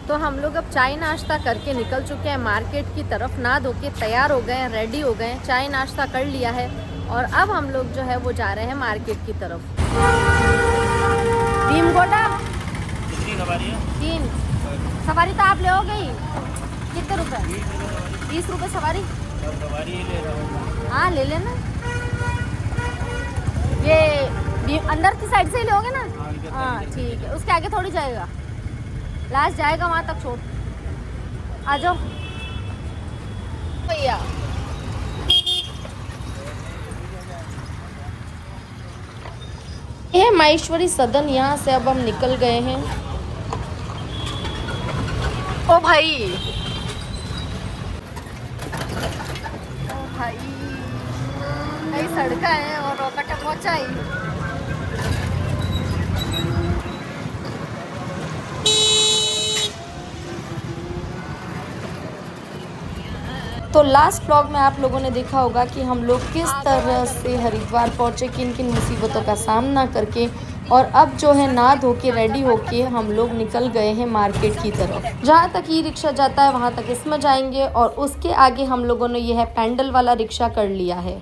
तो हम लोग अब चाय नाश्ता करके निकल चुके हैं मार्केट की तरफ। नहा धो के तैयार हो गए हैं, रेडी हो गए हैं, चाय नाश्ता कर लिया है और अब हम लोग जो है वो जा रहे हैं मार्केट की तरफ। भीमकोटा कितनी सवारी है? 3 सवारी तो आप ले हो गई। कितने रुपए? 20 रुपये सवारी। सवारी ले रहा हूँ। हाँ ले लेना। ये अंदर की साइड से ही लोगे ना? हाँ ठीक है, उसके आगे थोड़ी जाएगा, लास्ट जाएगा वहाँ तक छोड़। आ जाओ भैया। ये माहेश्वरी सदन, यहाँ से अब हम निकल गए हैं। ओ भाई, ओ भाई, कई सड़का है और रोकटा पहुंचा ही। तो लास्ट व्लॉग में आप लोगों ने देखा होगा कि हम लोग किस तरह से हरिद्वार पहुँचे, किन किन मुसीबतों का सामना करके, और अब जो है नहा धो के रेडी होके हम लोग निकल गए हैं मार्केट की तरफ। जहाँ तक ई रिक्शा जाता है वहाँ तक इसमें जाएंगे और उसके आगे हम लोगों ने यह पैंडल वाला रिक्शा कर लिया है।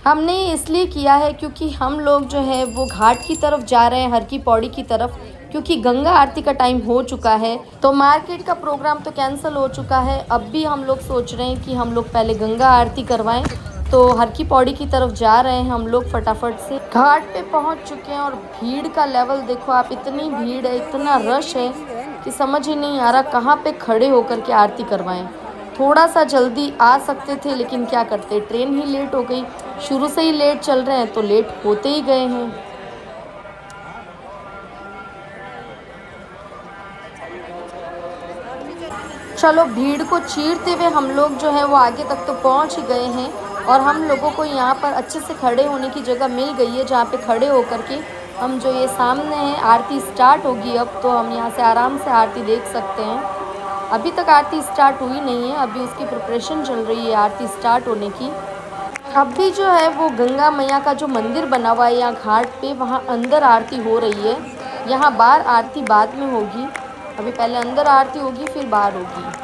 हमने इसलिए किया है क्योंकि हम लोग जो है वो घाट की तरफ जा रहे हैं, हर की पौड़ी की तरफ, क्योंकि गंगा आरती का टाइम हो चुका है। तो मार्केट का प्रोग्राम तो कैंसिल हो चुका है। अब भी हम लोग सोच रहे हैं कि हम लोग पहले गंगा आरती करवाएं। तो हर की पौड़ी की तरफ जा रहे हैं हम लोग फटाफट से। घाट पे पहुंच चुके हैं और भीड़ का लेवल देखो आप, इतनी भीड़ है, इतना रश है कि समझ ही नहीं आ रहा कहाँ पे खड़े होकर के आरती करवाएं। थोड़ा सा जल्दी आ सकते थे लेकिन क्या करते, ट्रेन ही लेट हो गई। शुरू से ही लेट चल रहे हैं तो लेट होते ही गए हैं। चलो, भीड़ को चीरते हुए हम लोग जो है वो आगे तक तो पहुंच ही गए हैं और हम लोगों को यहाँ पर अच्छे से खड़े होने की जगह मिल गई है, जहाँ पे खड़े होकर के हम जो ये सामने है आरती स्टार्ट होगी अब, तो हम यहाँ से आराम से आरती देख सकते हैं। अभी तक आरती स्टार्ट हुई नहीं है, अभी उसकी प्रिपरेशन चल रही है आरती स्टार्ट होने की। अब भी जो है वो गंगा मैया का जो मंदिर बना हुआ है यहाँ घाट पे, वहाँ अंदर आरती हो रही है। यहाँ बाहर आरती बाद में होगी, अभी पहले अंदर आरती होगी फिर बाहर होगी।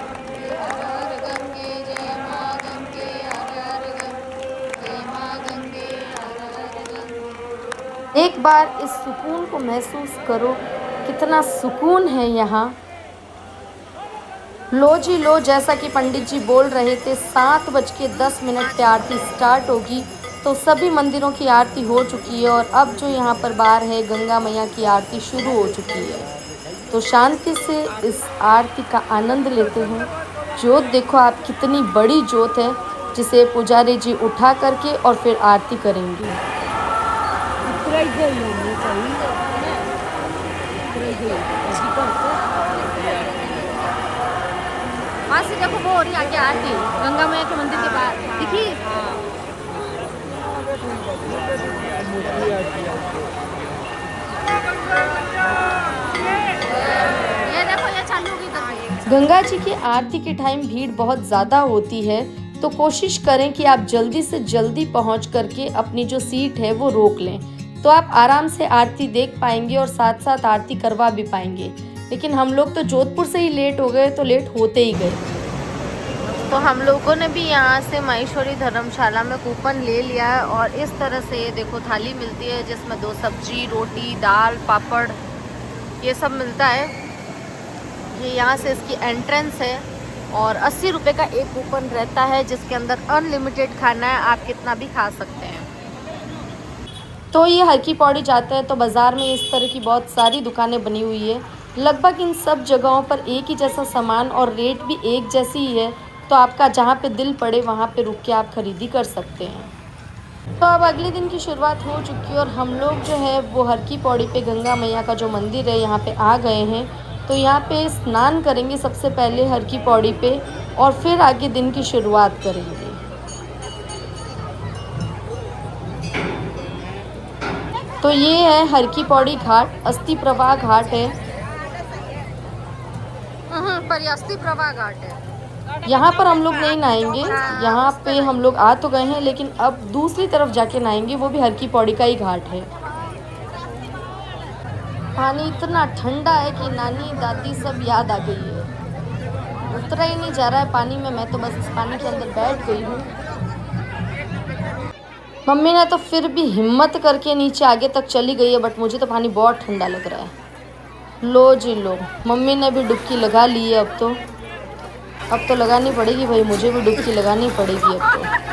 एक बार इस सुकून को महसूस करो, कितना सुकून है यहाँ। लो जी लो, जैसा कि पंडित जी बोल रहे थे 7:10 पे आरती स्टार्ट होगी। तो सभी मंदिरों की आरती हो चुकी है और अब जो यहाँ पर बाहर है गंगा मैया की आरती शुरू हो चुकी है। तो शांति से इस आरती का आनंद लेते हैं। जोत देखो आप, कितनी बड़ी जोत है, जिसे पुजारी जी उठा करके और फिर आरती करेंगे। वहाँ से देखो वो हो रही आगे आरती गंगा मैया के मंदिर के बाहर दिखी। ये देखो ये चालू होगी। गंगा जी की आरती के टाइम भीड़ बहुत ज़्यादा होती है, तो कोशिश करें कि आप जल्दी से जल्दी पहुंच करके अपनी जो सीट है वो रोक लें, तो आप आराम से आरती देख पाएंगे और साथ साथ आरती करवा भी पाएंगे। लेकिन हम लोग तो जोधपुर से ही लेट हो गए, तो लेट होते ही गए। तो हम लोगों ने भी यहाँ से माहेश्वरी धर्मशाला में कूपन ले लिया है और इस तरह से ये देखो थाली मिलती है जिसमें 2 सब्जी, रोटी, दाल, पापड़, ये सब मिलता है। ये यहाँ से इसकी एंट्रेंस है और 80 रुपये का एक कूपन रहता है जिसके अंदर अनलिमिटेड खाना है, आप कितना भी खा सकते हैं। तो ये हर की पौड़ी जाते हैं तो बाज़ार में इस तरह की बहुत सारी दुकानें बनी हुई है। लगभग इन सब जगहों पर एक ही जैसा सामान और रेट भी एक जैसी ही है, तो आपका जहाँ पे दिल पड़े वहाँ पे रुक के आप खरीदी कर सकते हैं। तो अब अगले दिन की शुरुआत हो चुकी है और हम लोग जो है वो हर की पौड़ी पे गंगा मैया का जो मंदिर है यहाँ पे आ गए हैं। तो यहाँ पे स्नान करेंगे सबसे पहले हर की पौड़ी पे और फिर आगे दिन की शुरुआत करेंगे। तो ये है हर की पौड़ी घाट, अस्थि प्रवाह घाट है। पर अस्थि प्रवाह घाट है। यहाँ पर हम लोग नहीं नहाएंगे, यहाँ पे हम लोग आ तो गए हैं लेकिन अब दूसरी तरफ जाके नहाएंगे, वो भी हर की पौड़ी का ही घाट है। पानी इतना ठंडा है कि नानी दादी सब याद आ गई है। उतरा ही नहीं जा रहा है पानी में, मैं तो बस इस पानी के अंदर बैठ गई हूँ। मम्मी ने तो फिर भी हिम्मत करके नीचे आगे तक चली गई है, बट मुझे तो पानी बहुत ठंडा लग रहा है। लो जी लो, मम्मी ने भी डुबकी लगा ली है। अब तो लगानी पड़ेगी भाई, मुझे भी डुबकी लगानी पड़ेगी अब तो।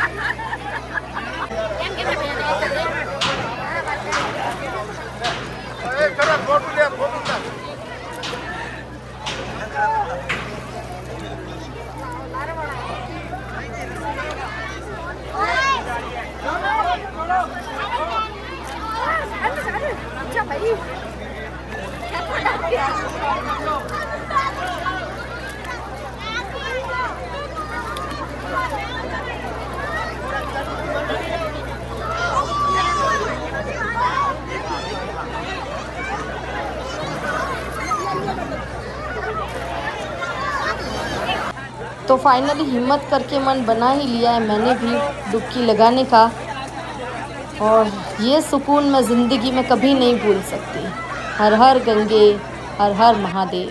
तो फाइनली हिम्मत करके मन बना ही लिया है मैंने भी डुबकी लगाने का, और ये सुकून मैं ज़िंदगी में कभी नहीं भूल सकती। हर हर गंगे, हर हर महादेव।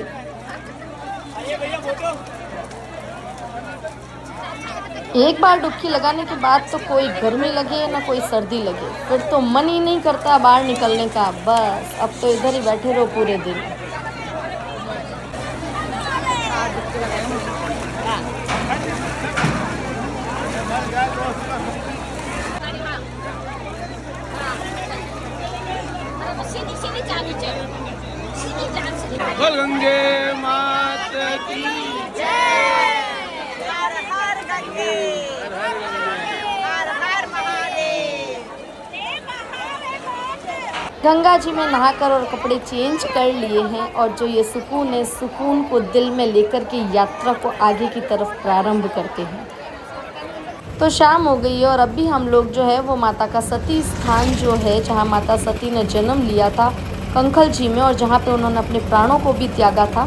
एक बार डुबकी लगाने के बाद तो कोई गर्मी लगे ना कोई सर्दी लगे, फिर तो मन ही नहीं करता बाहर निकलने का। बस अब तो इधर ही बैठे रहो पूरे दिन। गंगे माता की जय। हर हर गंगे, हर हर महादेव। गंगा जी में नहाकर और कपड़े चेंज कर लिए हैं, और जो ये सुकून है, सुकून को दिल में लेकर के यात्रा को आगे की तरफ प्रारंभ करते हैं। तो शाम हो गई है और अभी हम लोग जो है वो माता का सती स्थान जो है, जहाँ माता सती ने जन्म लिया था, कंखल जी में, और जहाँ पे उन्होंने अपने प्राणों को भी त्यागा था,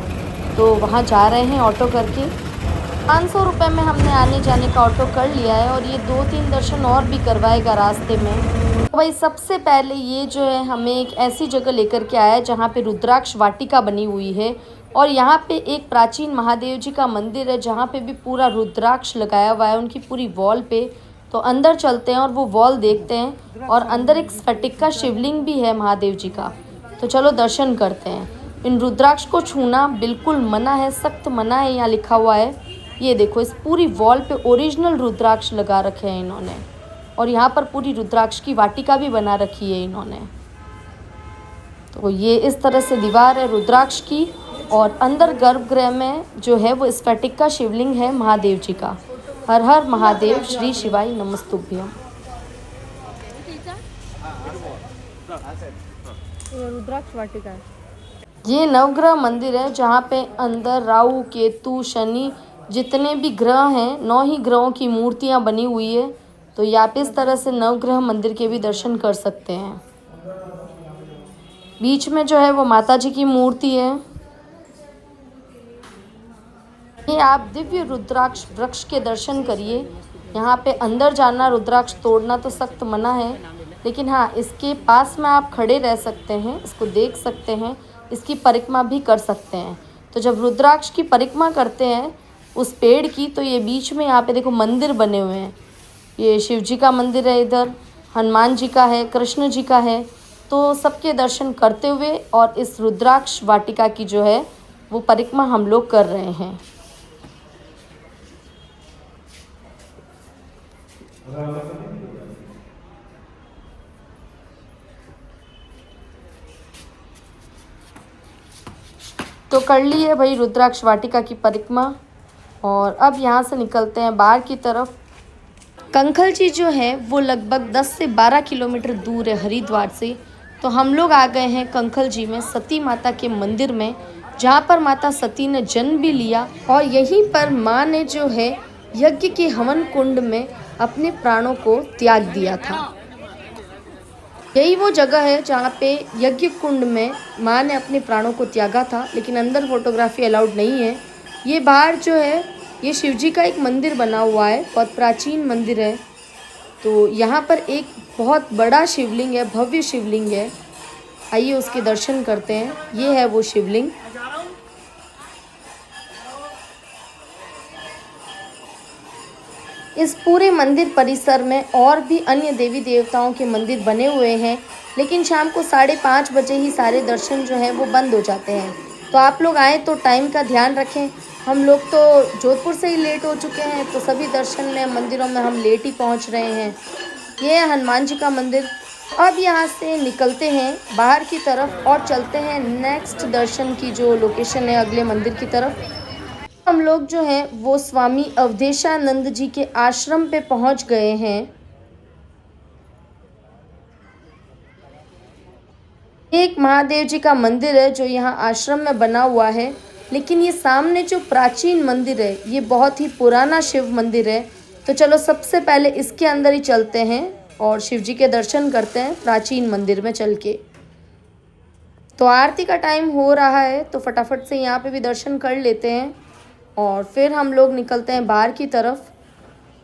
तो वहाँ जा रहे हैं ऑटो करके। 500 रुपये में हमने आने जाने का ऑटो कर लिया है, और ये 2-3 दर्शन और भी करवाएगा रास्ते में। तो भाई सबसे पहले ये जो है हमें एक ऐसी जगह लेकर के आया है जहाँ पे रुद्राक्ष वाटिका बनी हुई है, और यहाँ पे एक प्राचीन महादेव जी का मंदिर है जहाँ पे भी पूरा रुद्राक्ष लगाया हुआ है उनकी पूरी वॉल पे। तो अंदर चलते हैं और वो वॉल देखते हैं, और अंदर एक स्फटिक का शिवलिंग भी है महादेव जी का। तो चलो दर्शन करते हैं। इन रुद्राक्ष को छूना बिल्कुल मना है, सख्त मना है, यहाँ लिखा हुआ है। ये देखो, इस पूरी वॉल पे ओरिजिनल रुद्राक्ष लगा रखे हैं इन्होंने, और यहाँ पर पूरी रुद्राक्ष की वाटिका भी बना रखी है इन्होंने। तो ये इस तरह से दीवार है रुद्राक्ष की, और अंदर गर्भगृह में जो है वो स्फटिक का शिवलिंग है महादेव जी का। हर हर महादेव, श्री शिवाय नमस्तुभ्यम। रुद्राक्ष वाटिका है। ये नवग्रह मंदिर है जहाँ पे अंदर राहु, केतु, शनि, जितने भी ग्रह हैं, 9 ही ग्रहों की मूर्तियाँ बनी हुई है। तो यहाँ पे इस तरह से नवग्रह मंदिर के भी दर्शन कर सकते हैं। बीच में जो है वो माता जी की मूर्ति है। ये आप दिव्य रुद्राक्ष वृक्ष के दर्शन करिए। यहाँ पे अंदर जाना, रुद्राक्ष तोड़ना तो सख्त मना है, लेकिन हाँ इसके पास में आप खड़े रह सकते हैं, इसको देख सकते हैं, इसकी परिक्रमा भी कर सकते हैं। तो जब रुद्राक्ष की परिक्रमा करते हैं उस पेड़ की, तो ये बीच में यहाँ पे देखो मंदिर बने हुए हैं। ये शिव जी का मंदिर है, इधर हनुमान जी का है, कृष्ण जी का है। तो सबके दर्शन करते हुए और इस रुद्राक्ष वाटिका की जो है वो परिक्रमा हम लोग कर रहे हैं। तो कर ली है भाई रुद्राक्ष वाटिका की परिक्रमा, और अब यहाँ से निकलते हैं बाहर की तरफ। कंखल जी जो है वो लगभग 10 से 12 किलोमीटर दूर है हरिद्वार से। तो हम लोग आ गए हैं कंखल जी में सती माता के मंदिर में, जहाँ पर माता सती ने जन्म भी लिया, और यहीं पर माँ ने जो है यज्ञ के हवन कुंड में अपने प्राणों को त्याग दिया था। यही वो जगह है जहाँ पे यज्ञ कुंड में माँ ने अपने प्राणों को त्यागा था, लेकिन अंदर फोटोग्राफी अलाउड नहीं है। ये बाहर जो है ये शिवजी का एक मंदिर बना हुआ है, बहुत प्राचीन मंदिर है। तो यहाँ पर एक बहुत बड़ा शिवलिंग है, भव्य शिवलिंग है। आइए उसके दर्शन करते हैं। ये है वो शिवलिंग। इस पूरे मंदिर परिसर में और भी अन्य देवी देवताओं के मंदिर बने हुए हैं, लेकिन शाम को 5:30 बजे ही सारे दर्शन जो हैं वो बंद हो जाते हैं। तो आप लोग आएँ तो टाइम का ध्यान रखें। हम लोग तो जोधपुर से ही लेट हो चुके हैं, तो सभी दर्शन में मंदिरों में हम लेट ही पहुंच रहे हैं। ये है हनुमान जी का मंदिर। अब यहाँ से निकलते हैं बाहर की तरफ और चलते हैं नेक्स्ट दर्शन की जो लोकेशन है अगले मंदिर की तरफ। हम लोग जो हैं वो स्वामी अवधेशानंद जी के आश्रम पे पहुंच गए हैं। एक महादेव जी का मंदिर है जो यहाँ आश्रम में बना हुआ है, लेकिन ये सामने जो प्राचीन मंदिर है ये बहुत ही पुराना शिव मंदिर है। तो चलो सबसे पहले इसके अंदर ही चलते हैं और शिव जी के दर्शन करते हैं प्राचीन मंदिर में चल के। तो आरती का टाइम हो रहा है तो फटाफट से यहाँ पे भी दर्शन कर लेते हैं और फिर हम लोग निकलते हैं बाहर की तरफ।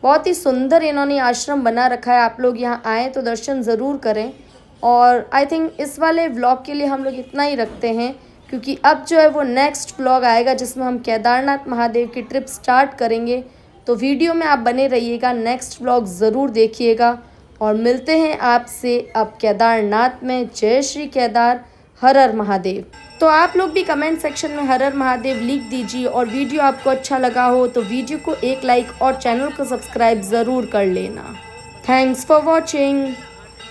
बहुत ही सुंदर इन्होंने आश्रम बना रखा है, आप लोग यहाँ आएँ तो दर्शन ज़रूर करें। और आई थिंक इस वाले व्लॉग के लिए हम लोग इतना ही रखते हैं, क्योंकि अब जो है वो नेक्स्ट व्लॉग आएगा जिसमें हम केदारनाथ महादेव की ट्रिप स्टार्ट करेंगे। तो वीडियो में आप बने रहिएगा, नेक्स्ट व्लॉग ज़रूर देखिएगा और मिलते हैं आपसे अब केदारनाथ में। जय श्री केदार, हर हर महादेव। तो आप लोग भी कमेंट सेक्शन में हर हर महादेव लिख दीजिए और वीडियो आपको अच्छा लगा हो तो वीडियो को एक लाइक और चैनल को सब्सक्राइब ज़रूर कर लेना। Thanks for watching.